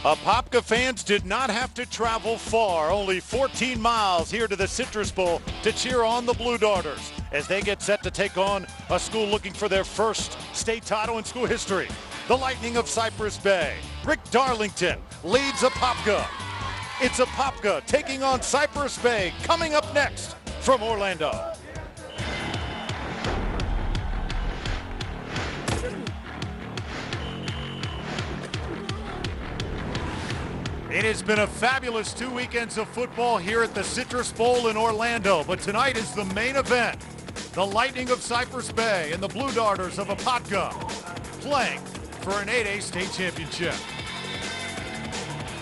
Apopka fans did not have to travel far, only 14 miles here to the Citrus Bowl to cheer on the Blue Darters as they get set to take on a school looking for their first state title in school history. The Lightning of Cypress Bay. Rick Darlington leads Apopka. It's Apopka taking on Cypress Bay coming up next from Orlando. It has been a fabulous 2 weekends of football here at the Citrus Bowl in Orlando, but tonight is the main event. The Lightning of Cypress Bay and the Blue Darters of Apopka playing for an 8A state championship.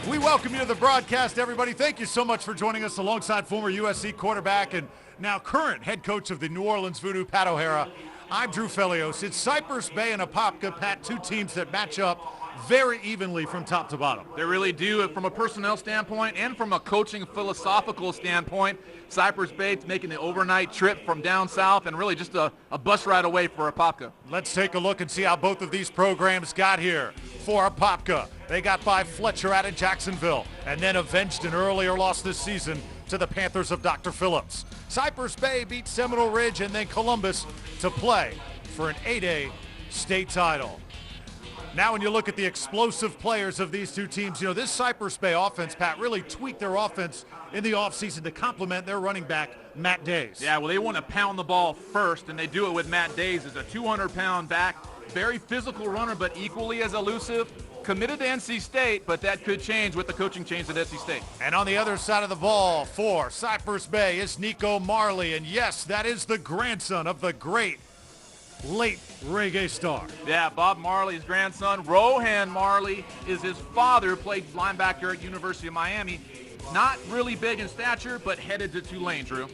We welcome you to the broadcast, everybody. Thank you so much for joining us alongside former USC quarterback and now current head coach of the New Orleans Voodoo, Pat O'Hara. I'm Drew Felios. It's Cypress Bay and Apopka, Pat, two teams that match up very evenly from top to bottom. They really do, from a personnel standpoint and from a coaching philosophical standpoint. Cypress Bay making the overnight trip from down south and really just a bus ride away for Apopka. Let's take a look and see how both of these programs got here. For Apopka, they got by Fletcher out in Jacksonville and then avenged an earlier loss this season to the Panthers of Dr. Phillips. Cypress Bay beat Seminole Ridge and then Columbus to play for an 8A state title. Now when you look at the explosive players of these two teams, you know, this Cypress Bay offense, Pat, really tweaked their offense in the offseason to complement their running back, Matt Days. Yeah, well, they want to pound the ball first, and they do it with Matt Days as a 200-pound back, very physical runner, but equally as elusive. Committed to NC State, but that could change with the coaching change at NC State. And on the other side of the ball for Cypress Bay is Nico Marley, and yes, that is the grandson of the great late reggae star. Yeah, Bob Marley's grandson. Rohan Marley is his father, played linebacker at University of Miami. Not really big in stature, but headed to Tulane, Drew.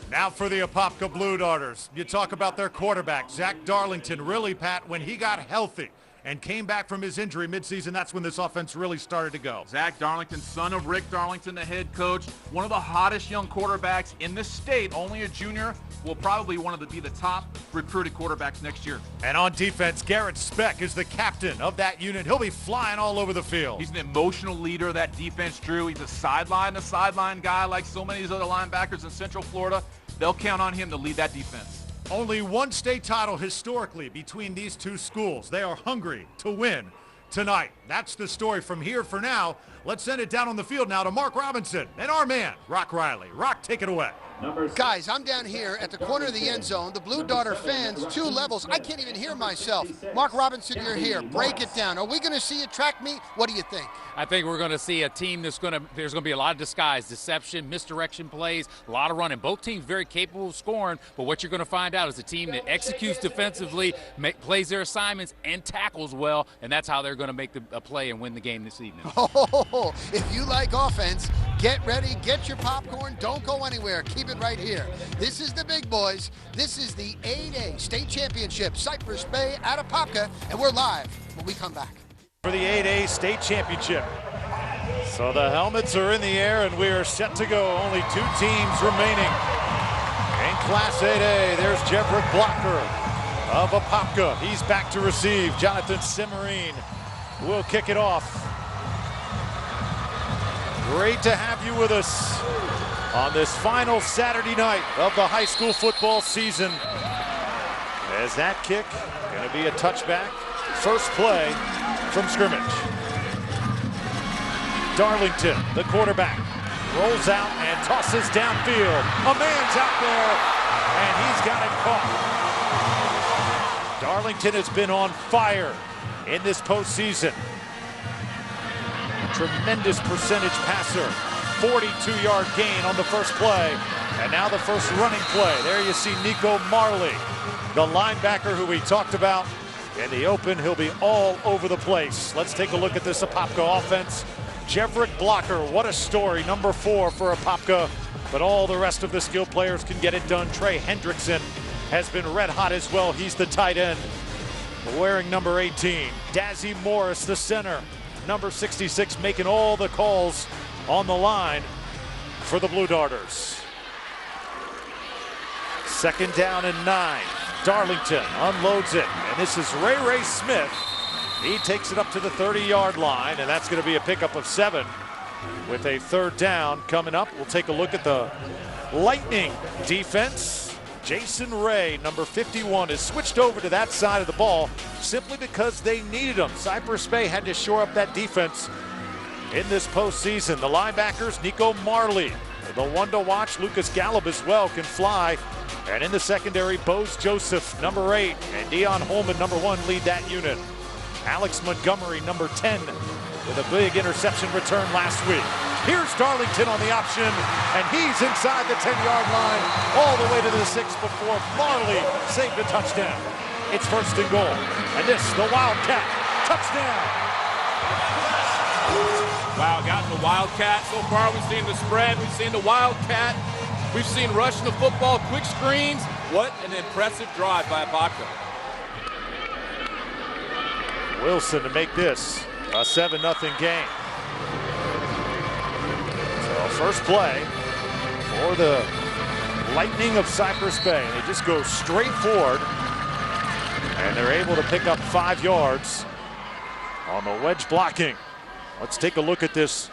Now for the Apopka Blue Darters. You talk about their quarterback, Zach Darlington. Really, Pat, when he got healthy and came back from his injury midseason, that's when this offense really started to go. Zach Darlington, son of Rick Darlington, the head coach, one of the hottest young quarterbacks in the state, only a junior, will probably be the top recruited quarterbacks next year. And on defense, Garrett Speck is the captain of that unit. He'll be flying all over the field. He's an emotional leader of that defense, Drew. He's a sideline guy like so many of these other linebackers in Central Florida. They'll count on him to lead that defense. Only one state title historically between these two schools. They are hungry to win tonight. That's the story from here for now. Let's send it down on the field now to Mark Robinson and our man, Rock Riley. Rock, take it away. Guys, I'm down here at the corner of the end zone. The Blue Darter fans, two levels. I can't even hear myself. Mark Robinson, you're here. Break it down. Are we going to see a track meet? What do you think? I think we're going to see a team there's going to be a lot of disguise, deception, misdirection plays, a lot of running. Both teams very capable of scoring, but what you're going to find out is a team that executes defensively, plays their assignments, and tackles well, and that's how they're going to make a play and win the game this evening. Oh, if you like offense, get ready, get your popcorn, don't go anywhere. Keep it right here. This is the big boys. This is the 8A state championship, Cypress Bay at Apopka, and we're live when we come back. For the 8A state championship. So the helmets are in the air and we are set to go. Only two teams remaining. In Class 8A, there's Jeffrey Blocker of Apopka. He's back to receive. Jonathan Simmerine will kick it off. Great to have you with us on this final Saturday night of the high school football season. As that kick going to be a touchback. First play from scrimmage. Darlington, the quarterback, rolls out and tosses downfield. A man's out there, and he's got it caught. Darlington has been on fire in this postseason. Tremendous percentage passer. 42-yard gain on the first play. And now the first running play. There you see Nico Marley, the linebacker who we talked about. In the open, he'll be all over the place. Let's take a look at this Apopka offense. Jeffrey Blocker, what a story. Number 4 for Apopka. But all the rest of the skilled players can get it done. Trey Hendrickson has been red hot as well. He's the tight end, wearing number 18. Dazzy Morris, the center. Number 66, making all the calls on the line for the Blue Darters. Second down and 9. Darlington unloads it, and this is Ray Smith He takes it up to the 30-yard line, and that's going to be a pickup of 7 with a 3rd down coming up. We'll take a look at the Lightning defense. Jason Ray, number 51, is switched over to that side of the ball simply because they needed him. Cypress Bay had to shore up that defense in this postseason. The linebackers, Nico Marley, the one to watch. Lucas Gallup as well can fly. And in the secondary, Bose Joseph, number 8, and Dion Holman, number 1, lead that unit. Alex Montgomery, number 10, with a big interception return last week. Here's Darlington on the option, and he's inside the 10-yard line all the way to the 6 before Marley saved a touchdown. It's 1st and goal, and this, the Wildcat, touchdown. Wow, gotten the Wildcat. So far, we've seen the spread, we've seen the Wildcat, we've seen rushing the football, quick screens. What an impressive drive by Apopka. Wilson to make this a 7-0 game. So first play for the Lightning of Cypress Bay. They just go straight forward, and they're able to pick up 5 yards on the wedge blocking. Let's take a look at this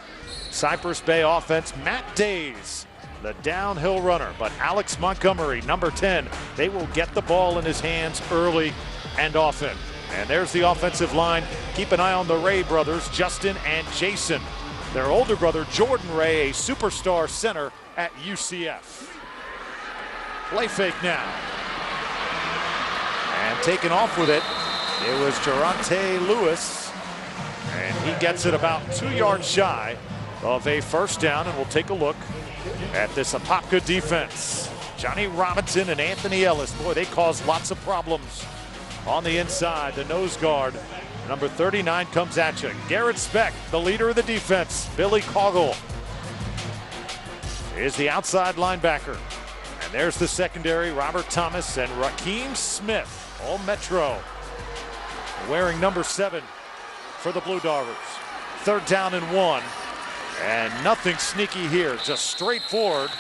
Cypress Bay offense. Matt Days, the downhill runner, but Alex Montgomery, number 10, they will get the ball in his hands early and often. And there's the offensive line. Keep an eye on the Ray brothers, Justin and Jason. Their older brother, Jordan Ray, a superstar center at UCF. Play fake now. And taken off with it, it was Geronte Lewis. And he gets it about 2 yards shy of a 1st down. And we'll take a look at this Apopka defense. Johnny Robinson and Anthony Ellis, boy, they caused lots of problems on the inside. The nose guard, number 39, comes at you. Garrett Speck, the leader of the defense. Billy Coggle is the outside linebacker. And there's the secondary, Robert Thomas and Raheem Smith, all Metro, wearing number 7 for the Blue Darters. 3rd down and 1. And nothing sneaky here, just straightforward.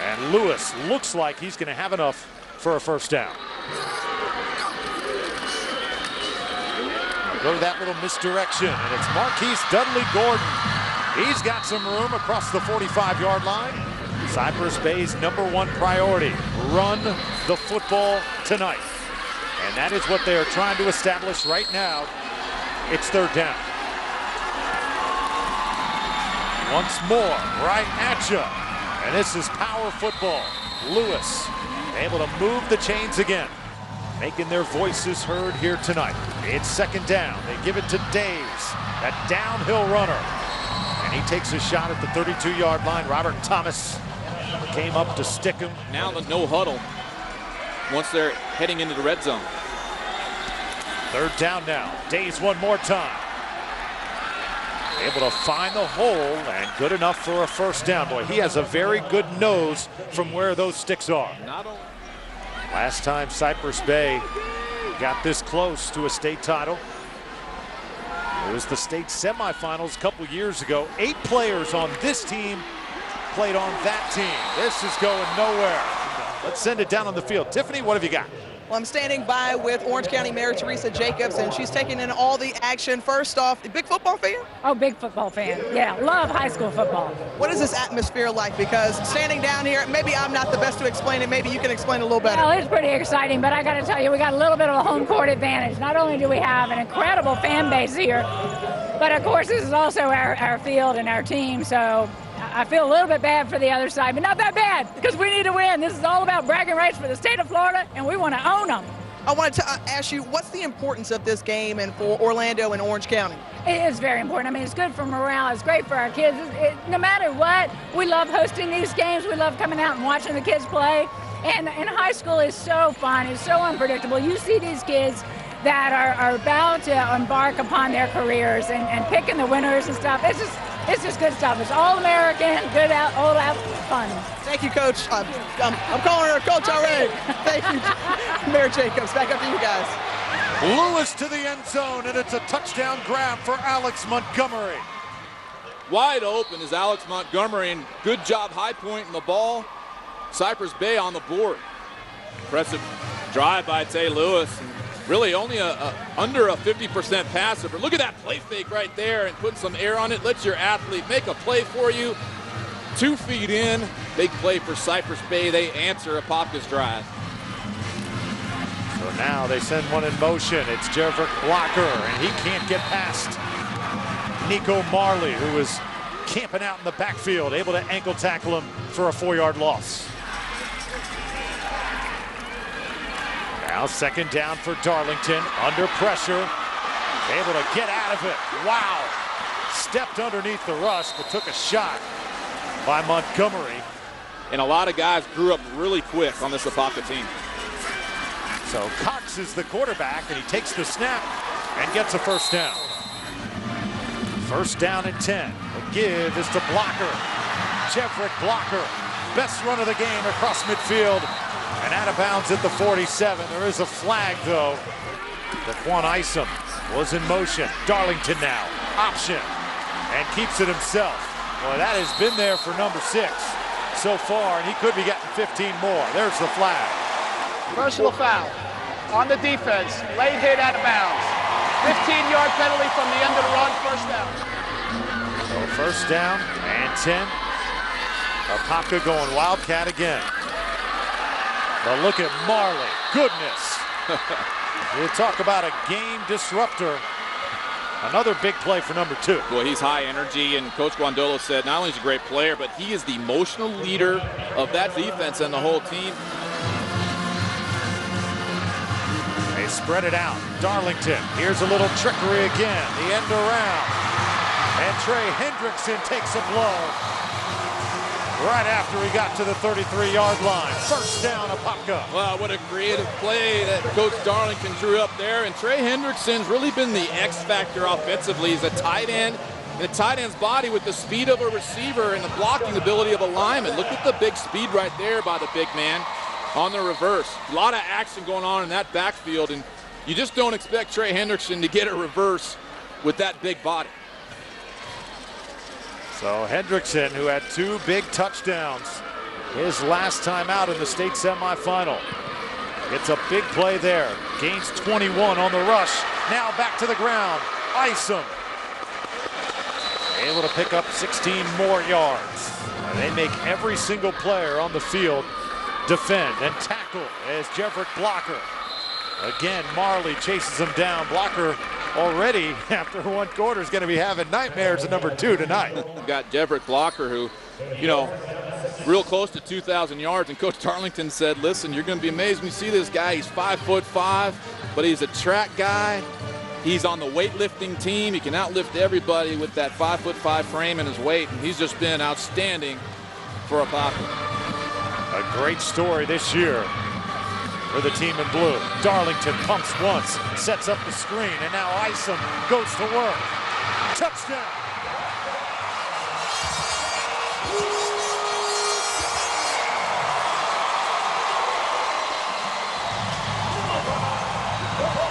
And Lewis looks like he's going to have enough for a 1st down. Go to that little misdirection, and it's Marquise Dudley Gordon. He's got some room across the 45-yard line. Cypress Bay's number 1 priority, run the football tonight. And that is what they are trying to establish right now. It's 3rd down. Once more, right at you. And this is power football. Lewis able to move the chains again, making their voices heard here tonight. It's 2nd down. They give it to Daves, that downhill runner. And he takes a shot at the 32-yard line. Robert Thomas came up to stick him. Now the no huddle once they're heading into the red zone. 3rd down now. Daves one more time. Able to find the hole, and good enough for a 1st down. Boy, he has a very good nose from where those sticks are. Last time Cypress Bay got this close to a state title, it was the state semifinals a couple years ago. 8 players on this team played on that team. This is going nowhere. Let's send it down on the field. Tiffany, what have you got? Well, I'm standing by with Orange County Mayor Teresa Jacobs, and she's taking in all the action. First off, a big football fan? Oh, big football fan. Yeah, love high school football. What is this atmosphere like? Because standing down here, maybe I'm not the best to explain it. Maybe you can explain it a little better. Well, it's pretty exciting, but I got to tell you, we got a little bit of a home court advantage. Not only do we have an incredible fan base here, but of course this is also our field and our team, so I feel a little bit bad for the other side, but not that bad, because we need to win. This is all about bragging rights for the state of Florida, and we want to own them. I wanted to ask you, what's the importance of this game and for Orlando and Orange County? It is very important. I mean, it's good for morale. It's great for our kids. No matter what, we love hosting these games. We love coming out and watching the kids play. And high school is so fun. It's so unpredictable. You see these kids that are about to embark upon their careers and picking the winners and stuff. It's just good stuff. It's all American, good all out fun. Thank you, Coach. I'm calling her Coach already. Thank you, Mayor Jacobs. Back up to you guys. Lewis to the end zone, and it's a touchdown grab for Alex Montgomery. Wide open is Alex Montgomery, and good job high pointing the ball. Cypress Bay on the board. Impressive drive by Tay Lewis. really only under a 50% passer. But look at that play fake right there and putting some air on it. Let your athlete make a play for you. 2 feet in. Big play for Cypress Bay. They answer Apopka's drive. So now they send one in motion. It's Jeverick Blocker, and he can't get past Nico Marley, who is camping out in the backfield, able to ankle tackle him for a 4-yard loss. Now 2nd down for Darlington, under pressure, able to get out of it. Wow! Stepped underneath the rush, but took a shot by Montgomery. And a lot of guys grew up really quick on this Apopka team. So Cox is the quarterback, and he takes the snap and gets a 1st down. 1st down and 10. The give is to Blocker. Jeverick Blocker. Best run of the game across midfield. And out of bounds at the 47. There is a flag, though. Daquan Isom was in motion. Darlington now. Option. And keeps it himself. Boy, that has been there for number 6 so far, and he could be getting 15 more. There's the flag. Personal foul on the defense. Late hit out of bounds. 15-yard penalty from the end of the run. 1st down. So 1st down and 10. Apopka going Wildcat again. But look at Marley. Goodness. You talk about a game disruptor. Another big play for number 2. Boy, he's high energy, and Coach Guandolo said not only is he a great player, but he is the emotional leader of that defense and the whole team. They spread it out. Darlington. Here's a little trickery again. The end around. And Trey Hendrickson takes a blow right after he got to the 33-yard line. 1st down, Apopka. Wow, what a creative play that Coach Darlington drew up there. And Trey Hendrickson's really been the X factor offensively. He's a tight end. The tight end's body with the speed of a receiver and the blocking ability of a lineman. Look at the big speed right there by the big man on the reverse. A lot of action going on in that backfield, and you just don't expect Trey Hendrickson to get a reverse with that big body. So Hendrickson, who had 2 big touchdowns his last time out in the state semifinal, gets a big play there. Gains 21 on the rush. Now back to the ground. Isom able to pick up 16 more yards. And they make every single player on the field defend and tackle as Jeverick Blocker. Again, Marley chases him down. Blocker already, after 1 quarter, is going to be having nightmares at number 2 tonight. We've got Jeverick Blocker, who, you know, real close to 2,000 yards. And Coach Darlington said, listen, you're going to be amazed when you see this guy. He's 5'5", but he's a track guy. He's on the weightlifting team. He can outlift everybody with that 5'5" frame and his weight. And he's just been outstanding for Apopka. A great story this year for the team in blue. Darlington pumps once, sets up the screen, and now Isom goes to work. Touchdown!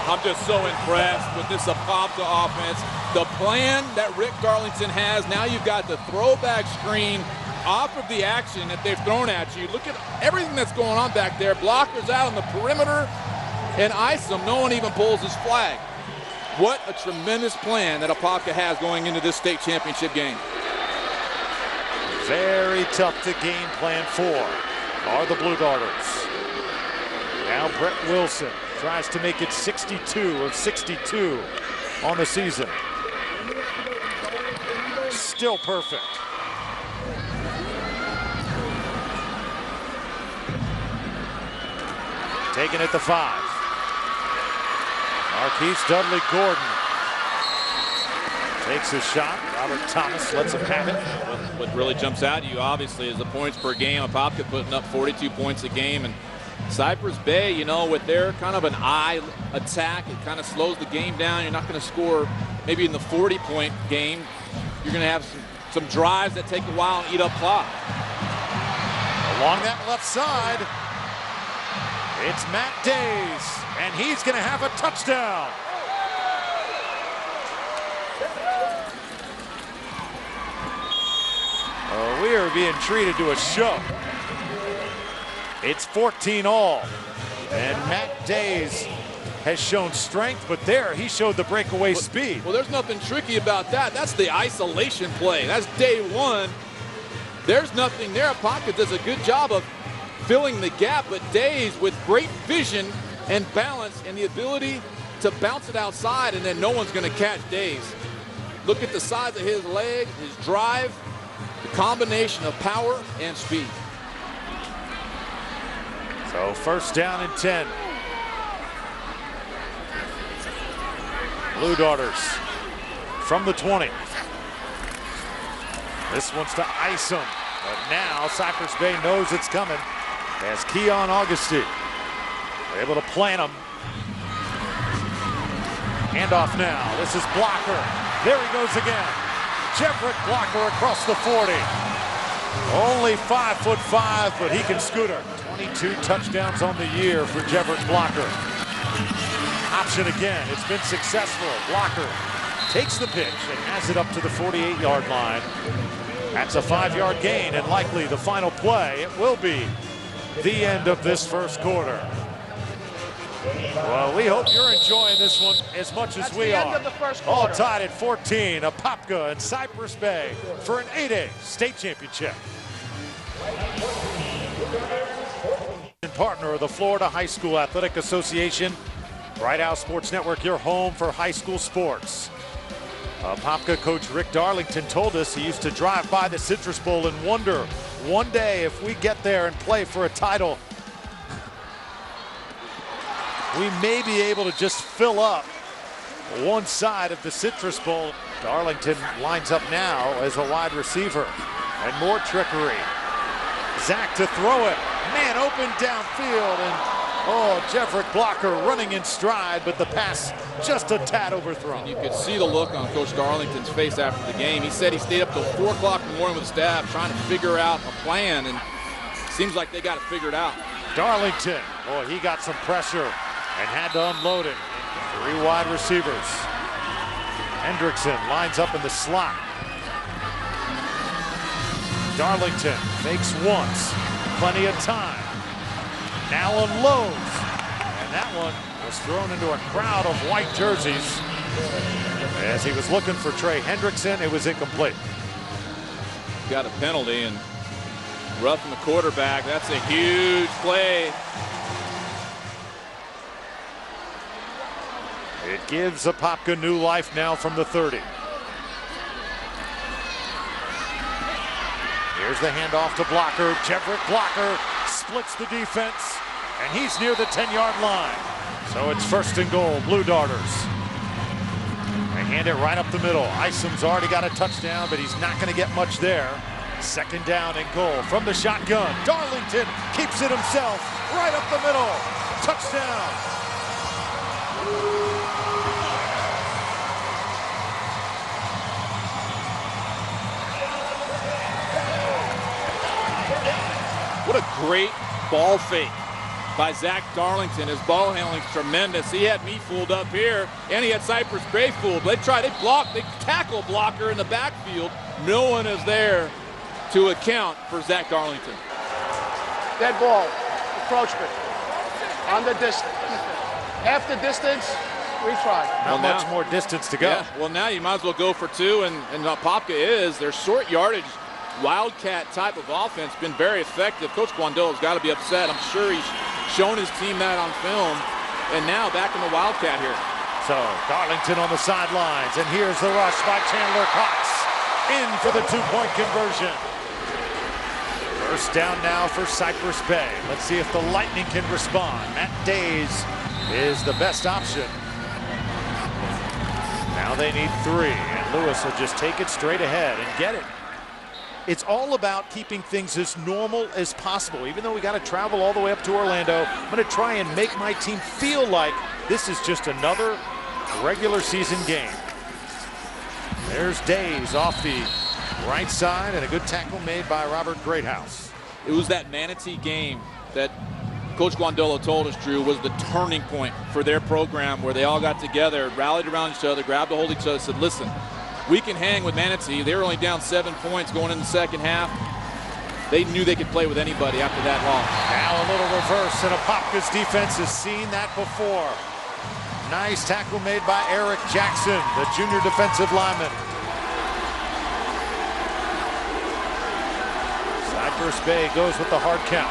I'm just so impressed with this Apopka offense. The plan that Rick Darlington has, now you've got the throwback screen off of the action that they've thrown at you. Look at everything that's going on back there. Blockers out on the perimeter, and Isom, no one even pulls his flag. What a tremendous plan that Apopka has going into this state championship game. Very tough to game plan for are the Blue Darters. Now Brett Wilson tries to make it 62 of 62 on the season. Still perfect. Taking it to 5. Marquise Dudley Gordon takes a shot. Robert Thomas lets him have it. What really jumps out at you, obviously, is the points per game. Apopka putting up 42 points a game. And Cypress Bay, you know, with their kind of an eye attack, it kind of slows the game down. You're not going to score maybe in the 40-point game. You're going to have some drives that take a while and eat up clock. Along that left side, it's Matt Days, and he's going to have a touchdown. Oh, we are being treated to a show. It's 14 all, and Matt Days has shown strength, but there he showed the breakaway speed. Well, there's nothing tricky about that. That's the isolation play. That's day one. There's nothing there. Apopka does a good job of filling the gap, but Days with great vision and balance and the ability to bounce it outside, and then no one's going to catch Days. Look at the size of his leg, his drive, the combination of power and speed. So first down and 10. Blue Darters from the 20. This one's to ice them, but now Cypress Bay knows it's coming as Keon Augustine able to plant them. Handoff now. This is Blocker. There he goes again. Jeffrey Blocker across the 40. Only 5'5", but he can scoot her. 22 touchdowns on the year for Jeffrey Blocker. Option again. It's been successful. Blocker takes the pitch and has it up to the 48-yard line. That's a 5-yard gain, and likely the final play. It will be the end of this first quarter. Well, we hope you're enjoying this one as much as we are. All tied at 14. Apopka and Cypress Bay for an 8A state championship. Partner of the Florida High School Athletic Association. Bright House Sports Network, your home for high school sports. Apopka coach Rick Darlington told us he used to drive by the Citrus Bowl and wonder, one day if we get there and play for a title, we may be able to just fill up one side of the Citrus Bowl. Darlington lines up now as a wide receiver. And more trickery. Zach to throw it. Man open downfield, and Jeffrey Blocker running in stride, but the pass just a tad overthrown. And you could see the look on Coach Darlington's face after the game. He said he stayed up till 4 o'clock in the morning with the staff trying to figure out a plan, and seems like they got it figured out. Darlington, boy, he got some pressure and had to unload it. 3 wide receivers. Hendrickson lines up in the slot. Darlington fakes once. Plenty of time. Now unloads. And that one was thrown into a crowd of white jerseys. As he was looking for Trey Hendrickson, it was incomplete. Got a penalty and roughing the quarterback. That's a huge play. It gives Apopka new life now from the 30. Here's the handoff to Blocker. Jeffrey Blocker splits the defense, and he's near the 10-yard line. So it's first and goal, Blue Darters. They hand it right up the middle. Isom's already got a touchdown, but he's not going to get much there. Second down and goal from the shotgun. Darlington keeps it himself right up the middle. Touchdown. What a great ball fake by Zach Darlington. His ball handling's tremendous. He had me fooled up here, and he had Cypress Bay fooled. They tackle Blocker in the backfield. No one is there to account for Zach Darlington. Dead ball, approachment, on the distance. Half the distance, retry. Not much more distance to go. Yeah, well, now you might as well go for 2, and Apopka is. Their short yardage Wildcat type of offense been very effective. Coach Guandolo's got to be upset. I'm sure he's shown his team that on film. And now back in the Wildcat here. So Darlington on the sidelines, and here's the rush by Chandler Cox. In for the 2-point conversion. First down now for Cypress Bay. Let's see if the Lightning can respond. Matt Days is the best option. Now they need 3, and Lewis will just take it straight ahead and get it. It's all about keeping things as normal as possible. Even though we got to travel all the way up to Orlando, I'm going to try and make my team feel like this is just another regular season game. There's Days off the right side, and a good tackle made by Robert Greathouse. It was that Manatee game that Coach Guandolo told us, Drew, was the turning point for their program, where they all got together, rallied around each other, grabbed a hold of each other, said, listen, we can hang with Manatee. They were only down 7 points going in the second half. They knew they could play with anybody after that loss. Now a little reverse, and Apopka's defense has seen that before. Nice tackle made by Eric Jackson, the junior defensive lineman. Cypress Bay goes with the hard count.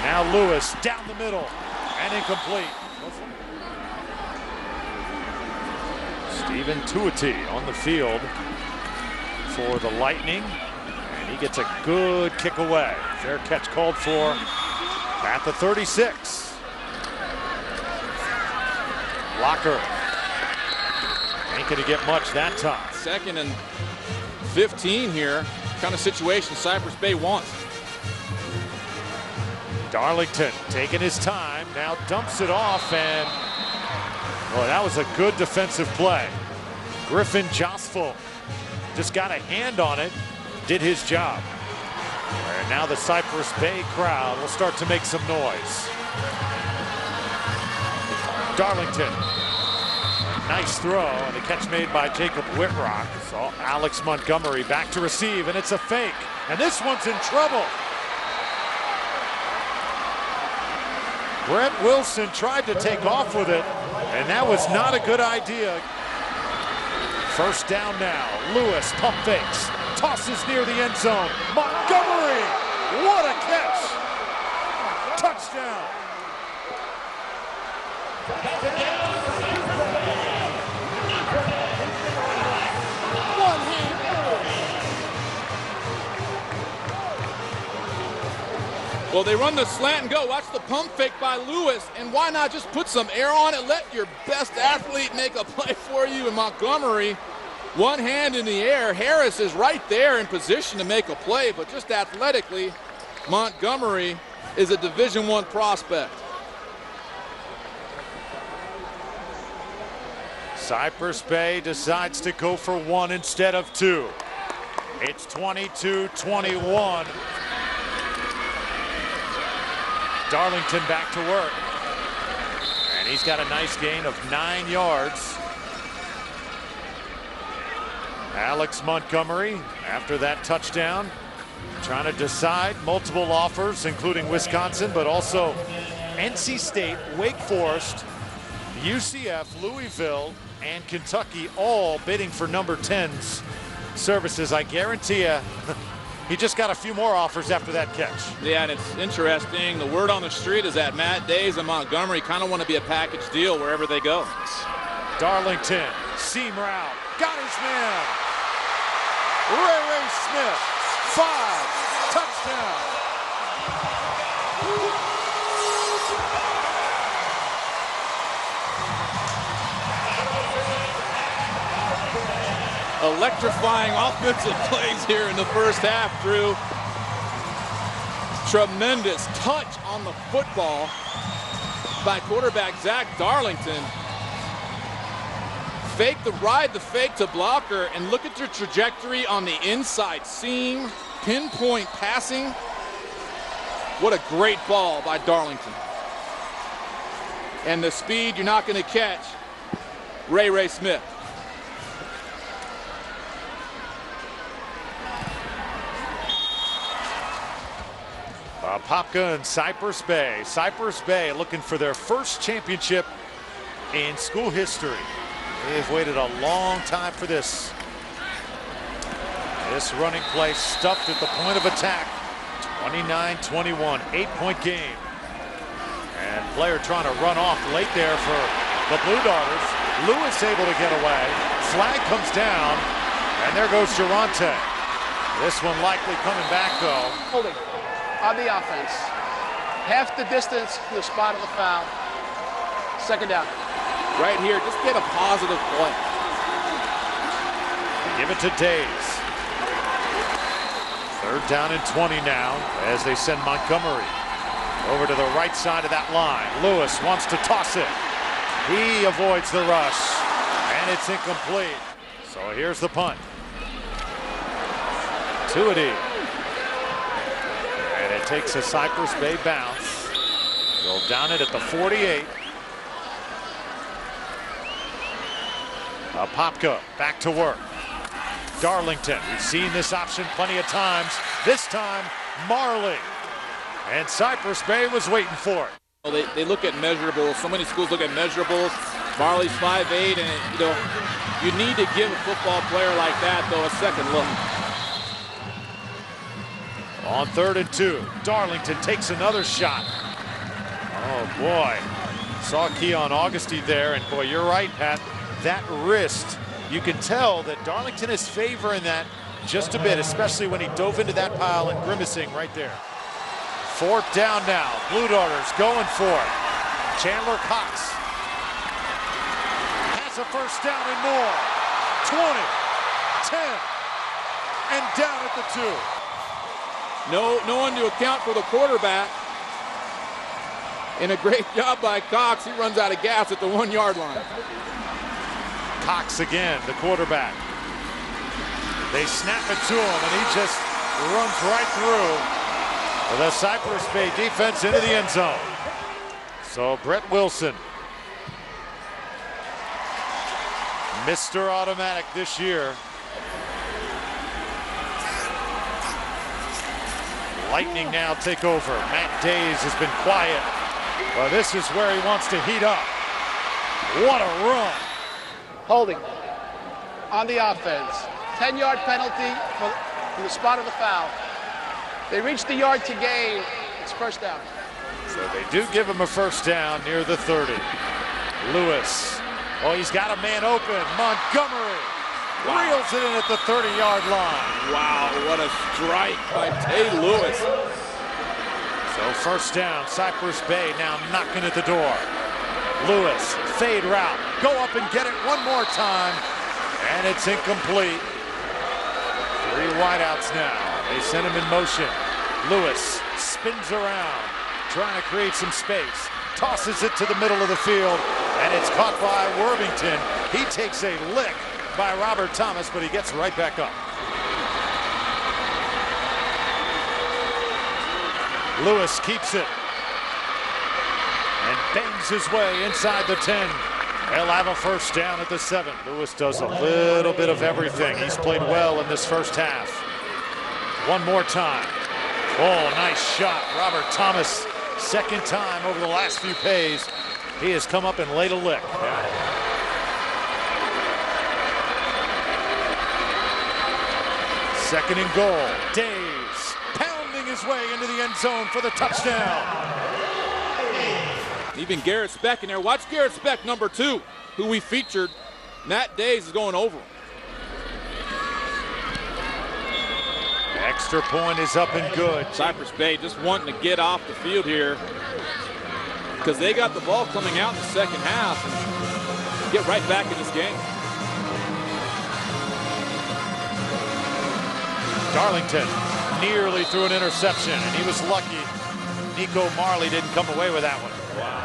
Now Lewis down the middle and incomplete. Stephen Tuioti on the field for the Lightning, and he gets a good kick away. Fair catch called for at the 36. Blocker ain't gonna get much that time. 2nd and 15 here. Kind of situation Cypress Bay wants. Darlington taking his time, now dumps it off, and well, that was a good defensive play. Griffin Josful just got a hand on it, did his job. And now the Cypress Bay crowd will start to make some noise. Darlington, nice throw, and a catch made by Jacob Whitrock. Saw Alex Montgomery back to receive, and it's a fake. And this one's in trouble. Brett Wilson tried to take off with it, and that was not a good idea. First down now. Lewis pump fakes, tosses near the end zone. Montgomery, what a catch! Touchdown! Well, they run the slant and go. Watch the pump fake by Lewis, and why not just put some air on it? Let your best athlete make a play for you. And Montgomery, one hand in the air. Harris is right there in position to make a play, but just athletically, Montgomery is a Division I prospect. Cypress Bay decides to go for 1 instead of 2. It's 22-21. Darlington back to work. And he's got a nice gain of 9 yards. Alex Montgomery, after that touchdown, trying to decide multiple offers, including Wisconsin, but also NC State, Wake Forest, UCF, Louisville, and Kentucky, all bidding for number 10's services. I guarantee you, he just got a few more offers after that catch. Yeah, and it's interesting. The word on the street is that Matt Days and Montgomery kind of want to be a package deal wherever they go. Darlington, seam route, got his man. Ray Smith, 5, touchdown. Electrifying offensive plays here in the first half, Drew. Tremendous touch on the football by quarterback Zach Darlington. Ride the fake to blocker, and look at your trajectory on the inside seam, pinpoint passing. What a great ball by Darlington. And the speed you're not going to catch, Ray Smith. Apopka and Cypress Bay. Cypress Bay looking for their first championship in school history. They've waited a long time for this. This running play stuffed at the point of attack. 29-21, 8-point game. And player trying to run off late there for the Blue Darters. Lewis able to get away. Flag comes down, and there goes Durante. This one likely coming back though. Holding on the offense. Half the distance to the spot of the foul. Second down. Right here, just get a positive play. Give it to Days. Third down and 20 now as they send Montgomery over to the right side of that line. Lewis wants to toss it. He avoids the rush, and it's incomplete. So here's the punt. Tuioti. And it takes a Cypress Bay bounce. They'll down it at the 48. Apopka back to work. Darlington, we've seen this option plenty of times. This time, Marley. And Cypress Bay was waiting for it. They look at measurables. So many schools look at measurables. Marley's 5'8", and you need to give a football player like that, though, a second look. On 3rd and 2, Darlington takes another shot. Oh boy, saw Keon Augusty there, and boy, you're right, Pat. That wrist, you can tell that Darlington is favoring that just a bit, especially when he dove into that pile and grimacing right there. 4th down now. Blue Darters going for it. Chandler Cox has a first down and more. 20, 10, and down at the 2. No one to account for the quarterback. And a great job by Cox. He runs out of gas at the 1-yard line. Cox again, the quarterback. They snap it to him, and he just runs right through the Cypress Bay defense into the end zone. So Brett Wilson, Mr. Automatic this year. Lightning now take over. Matt Days has been quiet. Well, this is where he wants to heat up. What a run. Holding on the offense. 10-yard penalty for the spot of the foul. They reach the yard to gain. It's first down. So they do give him a first down near the 30. Lewis. Oh, he's got a man open. Montgomery reels it in at the 30-yard line. Wow, what a strike by Tay Lewis. So first down, Cypress Bay now knocking at the door. Lewis, fade route. Go up and get it one more time. And it's incomplete. 3 wideouts now. They send him in motion. Lewis spins around, trying to create some space. Tosses it to the middle of the field, and it's caught by Worthington. He takes a lick by Robert Thomas, but he gets right back up. Lewis keeps it and bangs his way inside the 10. They'll have a first down at the 7. Lewis does a little bit of everything. He's played well in this first half. One more time. Oh, nice shot. Robert Thomas, second time over the last few plays. He has come up and laid a lick. Second and goal. Days pounding his way into the end zone for the touchdown. Even Garrett Speck in there. Watch Garrett Speck, number 2, who we featured. Matt Days is going over him. Extra point is up and good. Cypress Bay just wanting to get off the field here because they got the ball coming out in the second half and get right back in this game. Darlington nearly threw an interception, and he was lucky Nico Marley didn't come away with that one. Wow.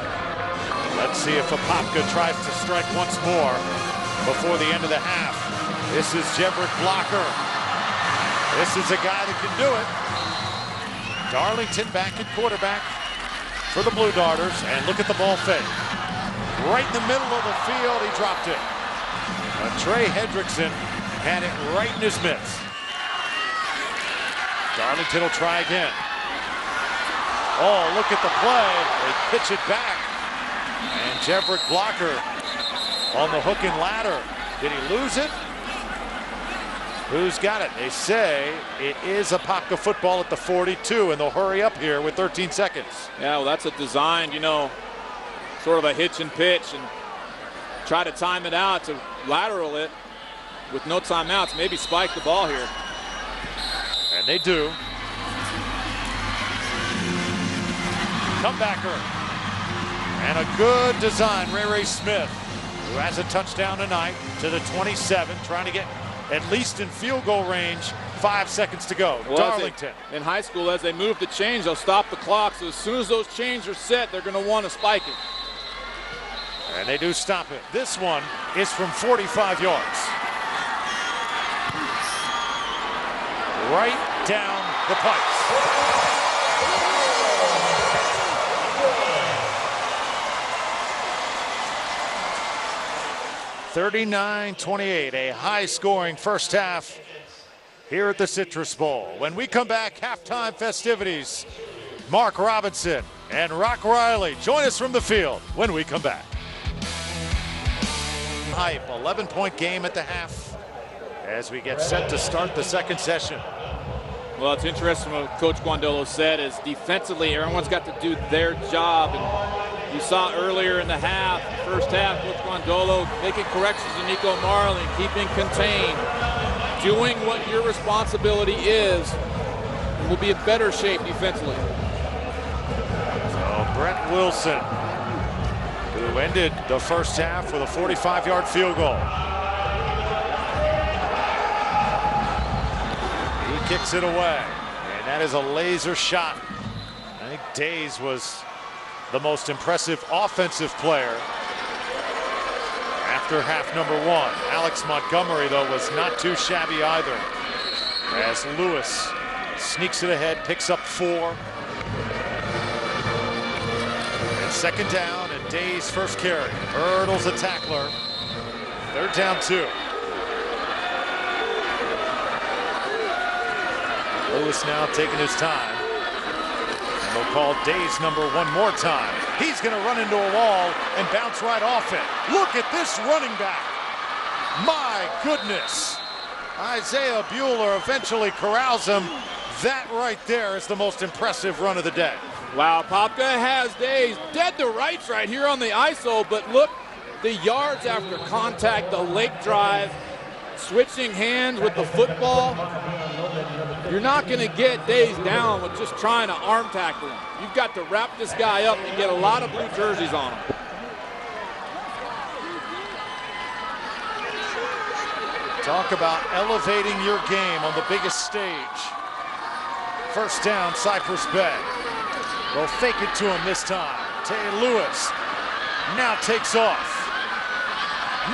Let's see if Apopka tries to strike once more before the end of the half. This is Jeverick Blocker. This is a guy that can do it. Darlington back at quarterback for the Blue Darters, and look at the ball fake. Right in the middle of the field, he dropped it. Trey Hendrickson had it right in his mitts. Darlington will try again. Oh, look at the play. They pitch it back. And Jeverick Blocker on the hook and ladder. Did he lose it? Who's got it? They say it is Apopka football at the 42, and they'll hurry up here with 13 seconds. Yeah, well, that's a designed, sort of a hitch and pitch, and try to time it out to lateral it with no timeouts, maybe spike the ball here. And they do. Comebacker. And a good design, Ray Smith, who has a touchdown tonight to the 27, trying to get at least in field goal range. 5 seconds to go. Well, Darlington. In high school, as they move the chains, they'll stop the clock. So as soon as those chains are set, they're going to want to spike it. And they do stop it. This one is from 45 yards. Right down the pipes. 39-28, a high-scoring first half here at the Citrus Bowl. When we come back, halftime festivities Mark Robinson and Rock Riley join us from the field when we come back. Hype, 11-point game at the half as we get set to start the second session. Well, it's interesting what Coach Guandolo said is defensively, everyone's got to do their job. And you saw earlier in the half, first half, Coach Guandolo making corrections to Nico Marley, keeping contained, doing what your responsibility is, and will be in better shape defensively. So Brett Wilson, who ended the first half with a 45-yard field goal. Kicks it away, and that is a laser shot. I think Days was the most impressive offensive player after half number one. Alex Montgomery, though, was not too shabby either, as Lewis sneaks it ahead, picks up 4. And second down, and Days' first carry. Hurdles a tackler. Third down 2. Lewis now taking his time. And they'll call Days number 1 more time. He's going to run into a wall and bounce right off it. Look at this running back. My goodness. Isaiah Bueller eventually corrals him. That right there is the most impressive run of the day. Wow, Apopka has Days dead to rights right here on the ISO, but look, the yards after contact, the leg drive, switching hands with the football. You're not going to get Days down with just trying to arm tackle him. You've got to wrap this guy up and get a lot of blue jerseys on him. Talk about elevating your game on the biggest stage. First down, Cypress Bay. They'll fake it to him this time. Tay Lewis now takes off.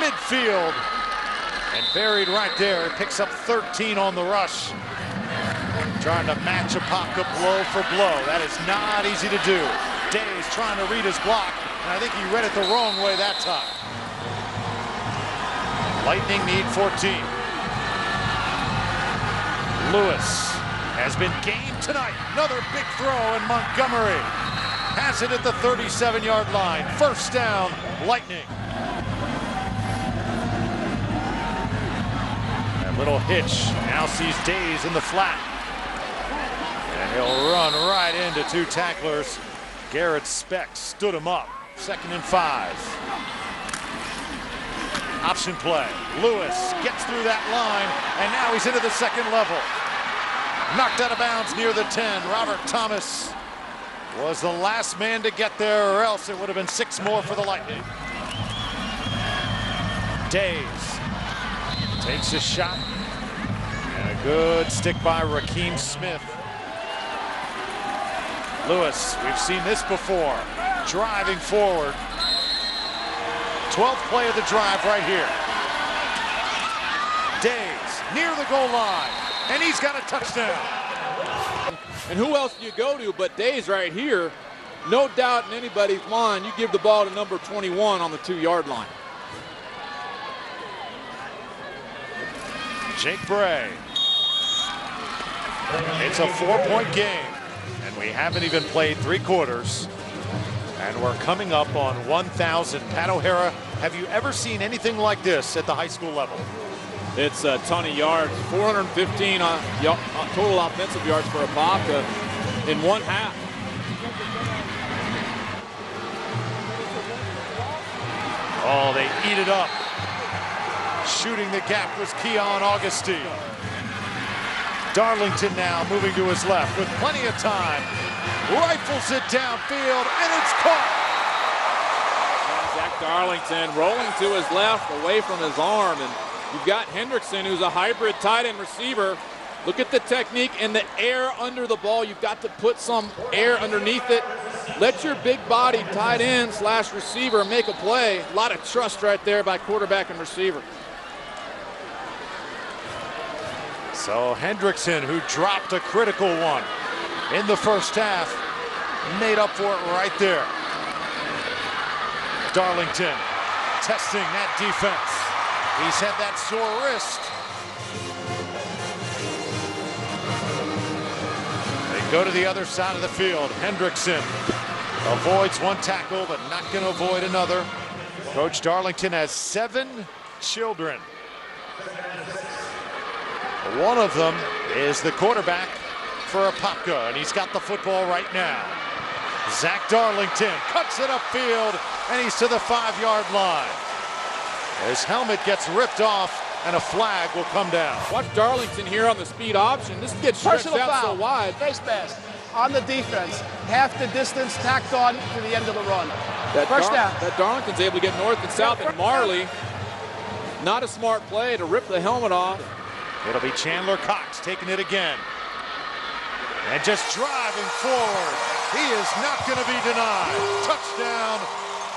Midfield. And buried right there. He picks up 13 on the rush. Trying to match Apopka blow for blow. That is not easy to do. Days trying to read his block, and I think he read it the wrong way that time. Lightning need 14. Lewis has been game tonight. Another big throw, and Montgomery has it at the 37-yard line. First down, Lightning. That little hitch now sees Days in the flat. And he'll run right into 2 tacklers. Garrett Speck stood him up. 2nd and 5. Option play. Lewis gets through that line, and now he's into the second level. Knocked out of bounds near the 10. Robert Thomas was the last man to get there, or else it would have been 6 more for the Lightning. Days takes a shot, and a good stick by Raheem Smith. Lewis, we've seen this before, driving forward. 12th play of the drive right here. Days near the goal line, and he's got a touchdown. And who else do you go to but Days right here? No doubt in anybody's mind, you give the ball to number 21 on the 2-yard line. Jake Bray. It's a 4-point game, and we haven't even played 3 quarters. And we're coming up on 1,000. Pat O'Hara, have you ever seen anything like this at the high school level? It's a ton of yards, 415 total offensive yards for Apopka in 1 half. Oh, they eat it up. Shooting the gap was Keon Augustine. Darlington now moving to his left with plenty of time. Rifles it downfield, and it's caught. Zach Darlington rolling to his left, away from his arm, and you've got Hendrickson, who's a hybrid tight end receiver. Look at the technique and the air under the ball. You've got to put some air underneath it. Let your big body tight end / receiver make a play. A lot of trust right there by quarterback and receiver. So Hendrickson, who dropped a critical one in the first half, made up for it right there. Darlington testing that defense. He's had that sore wrist. They go to the other side of the field. Hendrickson avoids one tackle, but not going to avoid another. Coach Darlington has 7 children. One of them is the quarterback for Apopka, and he's got the football right now. Zach Darlington cuts it upfield, and he's to the 5-yard line. His helmet gets ripped off, and a flag will come down. Watch Darlington here on the speed option. This gets stretched Personal out foul. so wide. Face mask on the defense. Half the distance tacked on to the end of the run. First down. That Darlington's able to get north and south, and Marley, not a smart play to rip the helmet off. It'll be Chandler Cox taking it again. And just driving forward. He is not going to be denied. Touchdown,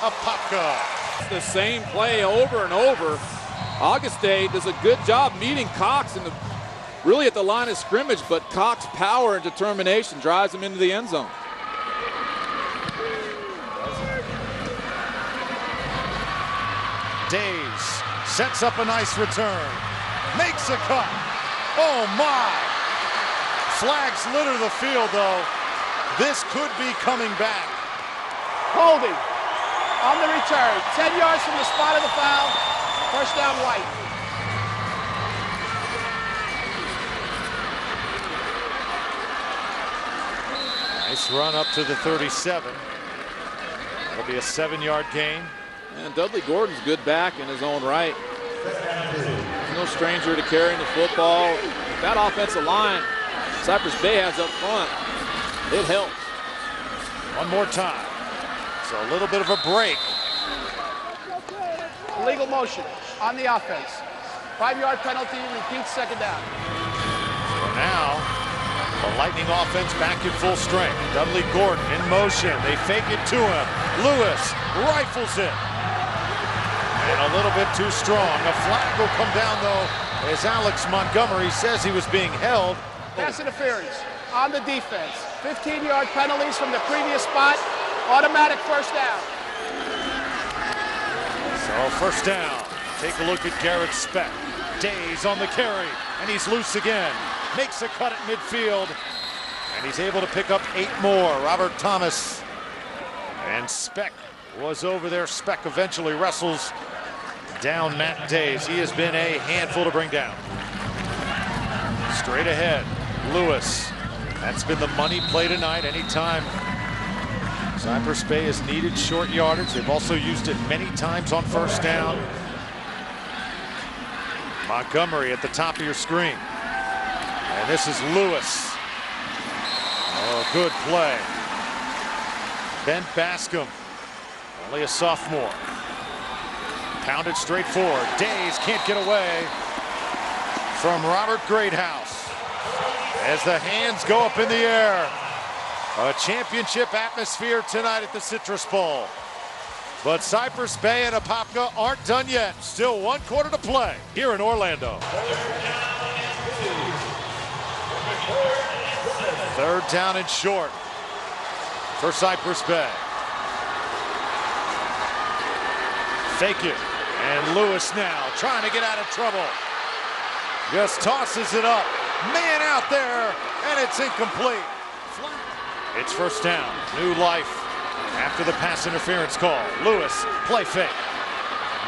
Apopka. It's the same play over and over. Auguste does a good job meeting Cox really at the line of scrimmage, but Cox's power and determination drives him into the end zone. Days sets up a nice return. Makes a cut. Oh my! Flags litter the field though. This could be coming back. Holding on the return. 10 yards from the spot of the foul. First down, White. Nice run up to the 37. It'll be a 7-yard gain. And Dudley Gordon's good back in his own right. No stranger to carrying the football. That offensive line Cypress Bay has up front, it helps. One more time. So a little bit of a break. Illegal motion on the offense. 5-yard penalty, repeats second down. So now, the Lightning offense back in full strength. Dudley Gordon in motion. They fake it to him. Lewis rifles it. And a little bit too strong. A flag will come down, though, as Alex Montgomery says he was being held. Pass interference on the defense. 15-yard penalties from the previous spot. Automatic first down. So first down. Take a look at Garrett Speck. Days on the carry, and he's loose again. Makes a cut at midfield, and he's able to pick up 8 more. Robert Thomas and Speck was over there. Speck eventually wrestles down Matt Days. He has been a handful to bring down. Straight ahead, Lewis. That's been the money play tonight. Anytime Cypress Bay has needed short yardage, they've also used it many times on first down. Montgomery at the top of your screen. And this is Lewis. Oh, good play. Ben Bascom, only a sophomore. Pounded straight forward. Days can't get away from Robert Greathouse. As the hands go up in the air. A championship atmosphere tonight at the Citrus Bowl. But Cypress Bay and Apopka aren't done yet. Still 1 quarter to play here in Orlando. 3rd down and short for Cypress Bay. Fake it. And Lewis now trying to get out of trouble. Just tosses it up. Man out there, and it's incomplete. It's first down. New life after the pass interference call. Lewis, play fake.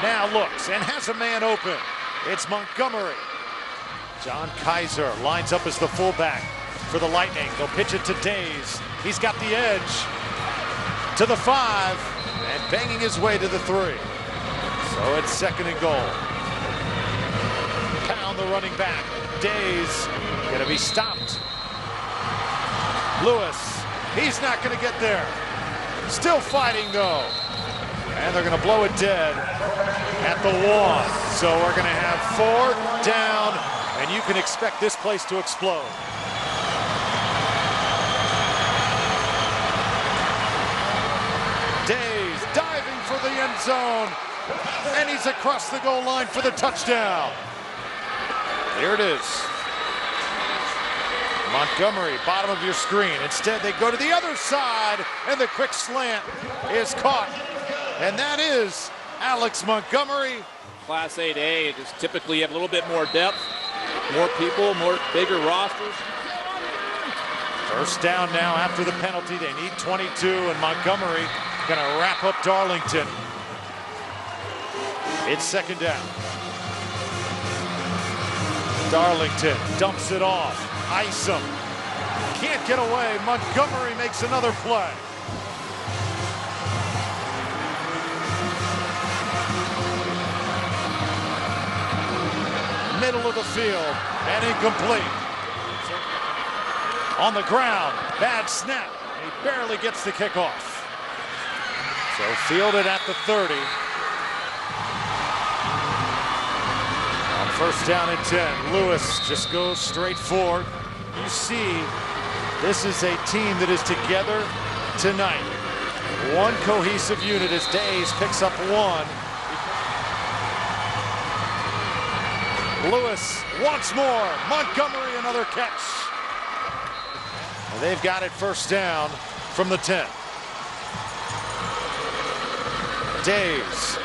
Now looks and has a man open. It's Montgomery. John Kaiser lines up as the fullback for the Lightning. They'll pitch it to Days. He's got the edge to the 5 and banging his way to the 3. So it's 2nd and goal. Pound the running back. Days gonna be stopped. Lewis, he's not gonna get there. Still fighting though. And they're gonna blow it dead at the 1. So we're gonna have 4th down, and you can expect this place to explode. Days diving for the end zone, and he's across the goal line for the touchdown. Here it is. Montgomery, bottom of your screen. Instead, they go to the other side, and the quick slant is caught. And that is Alex Montgomery. Class 8A, just typically have a little bit more depth, more people, more bigger rosters. First down now after the penalty. They need 22, and Montgomery going to wrap up Darlington. It's second down. Darlington dumps it off. Isom can't get away. Montgomery makes another play. Middle of the field and incomplete. On the ground, bad snap. He barely gets the kickoff. So fielded at the 30. On first down and 10, Lewis just goes straight forward. You see, this is a team that is together tonight. One cohesive unit as Days picks up one. Lewis once more. Montgomery another catch. And they've got it first down from the 10. Days.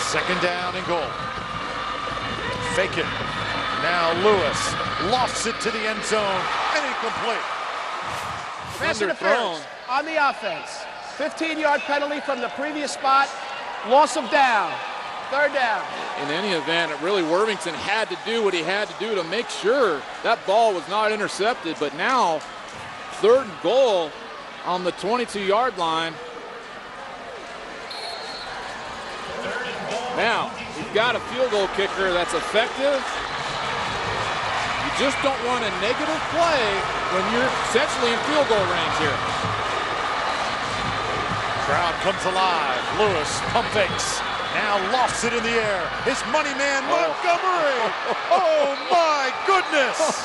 Second down and goal. Fake it. Now Lewis lofts it to the end zone and incomplete. Pass interference on the offense. 15-yard penalty from the previous spot. Loss of down. Third down. In any event, really Worthington had to do what he had to do to make sure that ball was not intercepted. But now, third and goal on the 22-yard line. Now, we've got a field goal kicker that's effective. You just don't want a negative play when you're essentially in field goal range here. Crowd comes alive. Lewis pump fakes. Now lofts it in the air. His money man, Montgomery. Oh my goodness.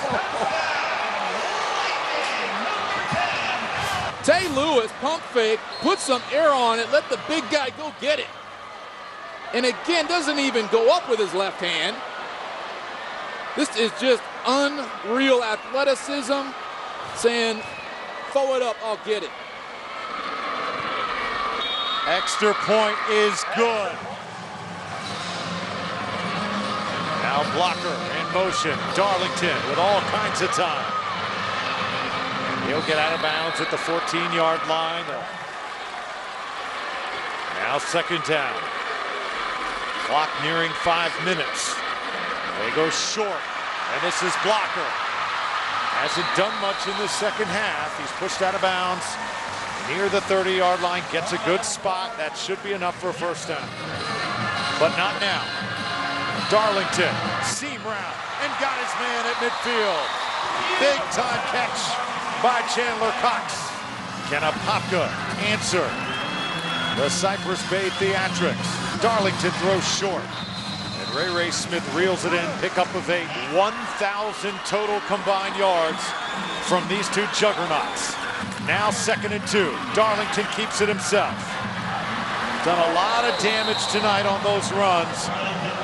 Tay Lewis pump fake, put some air on it, let the big guy go get it. And again, doesn't even go up with his left hand. This is just unreal athleticism, saying, throw it up, I'll get it. Extra point is good. Now blocker in motion. Darlington with all kinds of time. He'll get out of bounds at the 14-yard line. Now second down. Clock nearing 5 minutes. They go short, and this is blocker. Hasn't done much in the second half. He's pushed out of bounds near the 30-yard line, gets a good spot. That should be enough for a first down. But not now. Darlington, seam route, and got his man at midfield. Big time catch by Chandler Cox. Can Apopka answer the Cypress Bay theatrics? Darlington throws short. And Ray Smith reels it in, pickup of 8. 1,000 total combined yards from these two juggernauts. Now second and 2. Darlington keeps it himself. Done a lot of damage tonight on those runs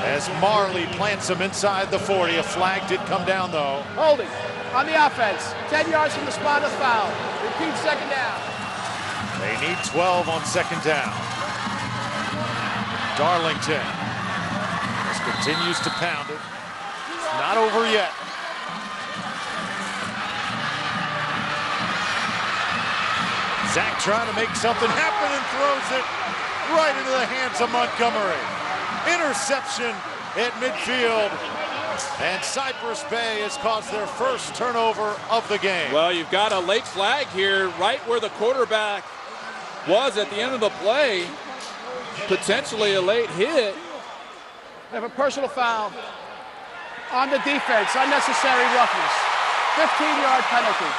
as Marley plants him inside the 40. A flag did come down though. Holding on the offense. 10 yards from the spot of foul. Repeat second down. They need 12 on second down. Darlington just continues to pound it. It's not over yet. Zach trying to make something happen and throws it right into the hands of Montgomery. Interception at midfield. And Cypress Bay has caused their first turnover of the game. Well, you've got a late flag here right where the quarterback was at the end of the play. Potentially a late hit. They have a personal foul on the defense. Unnecessary roughness. 15-yard penalty.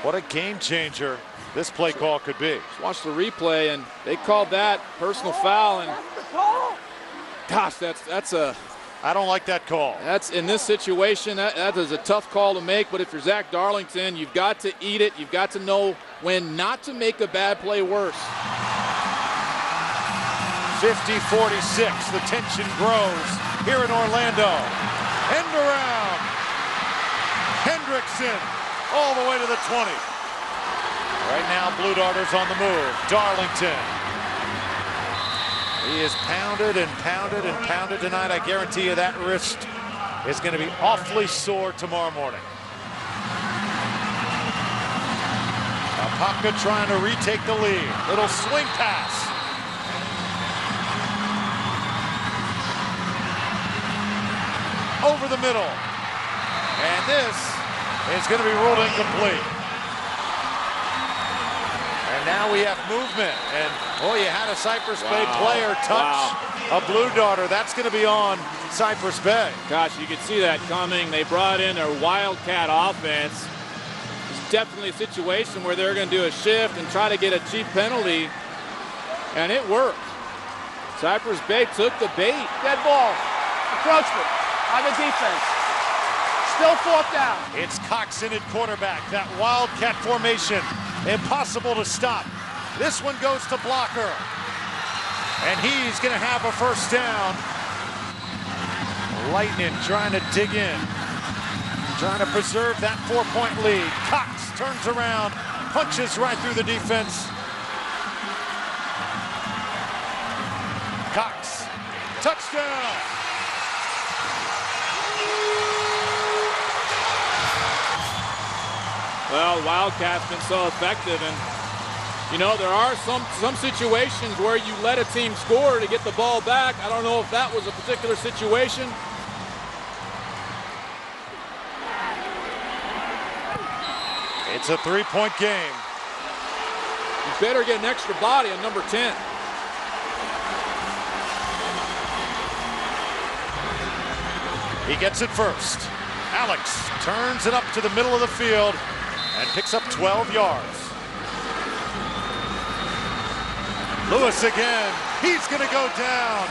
What a game changer this play call could be. Watch the replay, and they called that personal foul. And gosh, that's a. I don't like that call. That's in this situation. That is a tough call to make. But if you're Zach Darlington, you've got to eat it. You've got to know when not to make a bad play worse. 50-46. The tension grows here in Orlando. End around. Hendrickson all the way to the 20. Right now, Blue Darters on the move. Darlington. He is pounded and pounded and pounded tonight. I guarantee you that wrist is going to be awfully sore tomorrow morning. Apopka trying to retake the lead. Little swing pass. Over the middle. And this is going to be ruled incomplete. And now we have movement. And boy, you had a Cypress Bay player touch a Blue Darter. That's going to be on Cypress Bay. Gosh, you could see that coming. They brought in their Wildcat offense. It's definitely a situation where they're going to do a shift and try to get a cheap penalty. And it worked. Cypress Bay took the bait. Dead ball. Encroachment on the defense. Still 4th down. It's Coxon at quarterback. That Wildcat formation. Impossible to stop. This one goes to blocker. And he's going to have a first down. Lightning trying to dig in. Trying to preserve that 4-point lead. Cox turns around, punches right through the defense. Cox, touchdown. Well, Wildcat's been so effective, and you know, there are some situations where you let a team score to get the ball back. I don't know if that was a particular situation. It's a 3-point game. You better get an extra body on number 10. He gets it first. Alex turns it up to the middle of the field and picks up 12 yards. Lewis again. He's going to go down.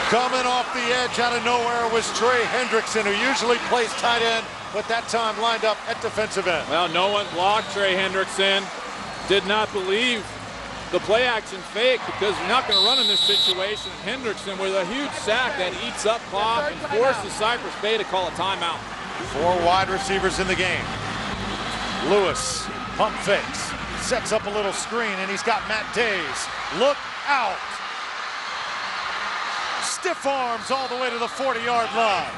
Coming off the edge out of nowhere was Trey Hendrickson, who usually plays tight end, but that time lined up at defensive end. Well, no one blocked Trey Hendrickson. Did not believe the play action fake because you're not going to run in this situation. Hendrickson with a huge sack that eats up clock and forces Cypress Bay to call a timeout. 4 wide receivers in the game. Lewis, pump fakes, sets up a little screen, and he's got Matt Days. Look out. Stiff arms all the way to the 40-yard line.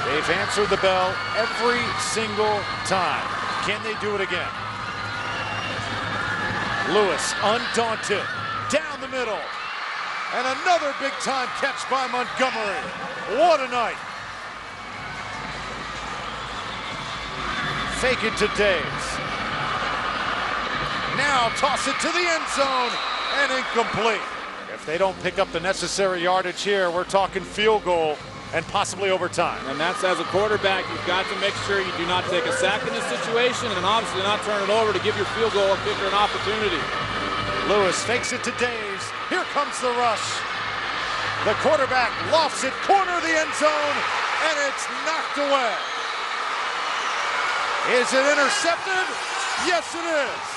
They've answered the bell every single time. Can they do it again? Lewis, undaunted, down the middle. And another big-time catch by Montgomery. What a night. Fake it to Days. Now toss it to the end zone and incomplete. If they don't pick up the necessary yardage here, we're talking field goal and possibly overtime. And that's as a quarterback, you've got to make sure you do not take a sack in this situation and obviously not turn it over to give your field goal kicker an opportunity. Lewis fakes it to Days. Here comes the rush. The quarterback lofts it, corner of the end zone, and it's knocked away. Is it intercepted? Yes, it is.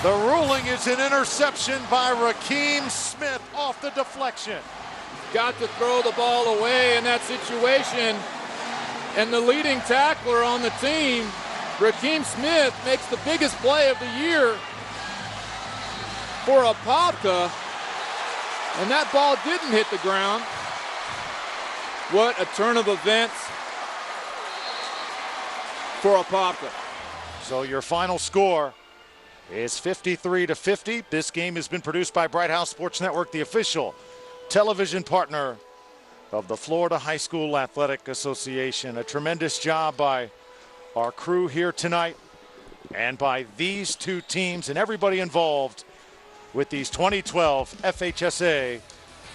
The ruling is an interception by Raheem Smith off the deflection. Got to throw the ball away in that situation. And the leading tackler on the team, Raheem Smith, makes the biggest play of the year for Apopka. And that ball didn't hit the ground. What a turn of events for Apopka. So your final score is 53-50. This game has been produced by Bright House Sports Network, the official television partner of the Florida High School Athletic Association. A tremendous job by our crew here tonight and by these two teams and everybody involved with these 2012 FHSA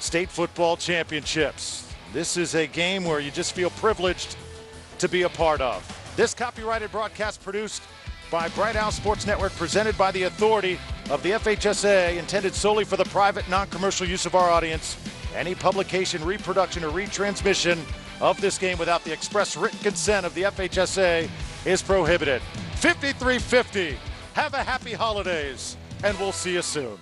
State Football Championships. This is a game where you just feel privileged to be a part of. This copyrighted broadcast produced by Bright House Sports Network, presented by the authority of the FHSA, intended solely for the private, non-commercial use of our audience. Any publication, reproduction, or retransmission of this game without the express written consent of the FHSA is prohibited. 53-50. Have a happy holidays, and we'll see you soon.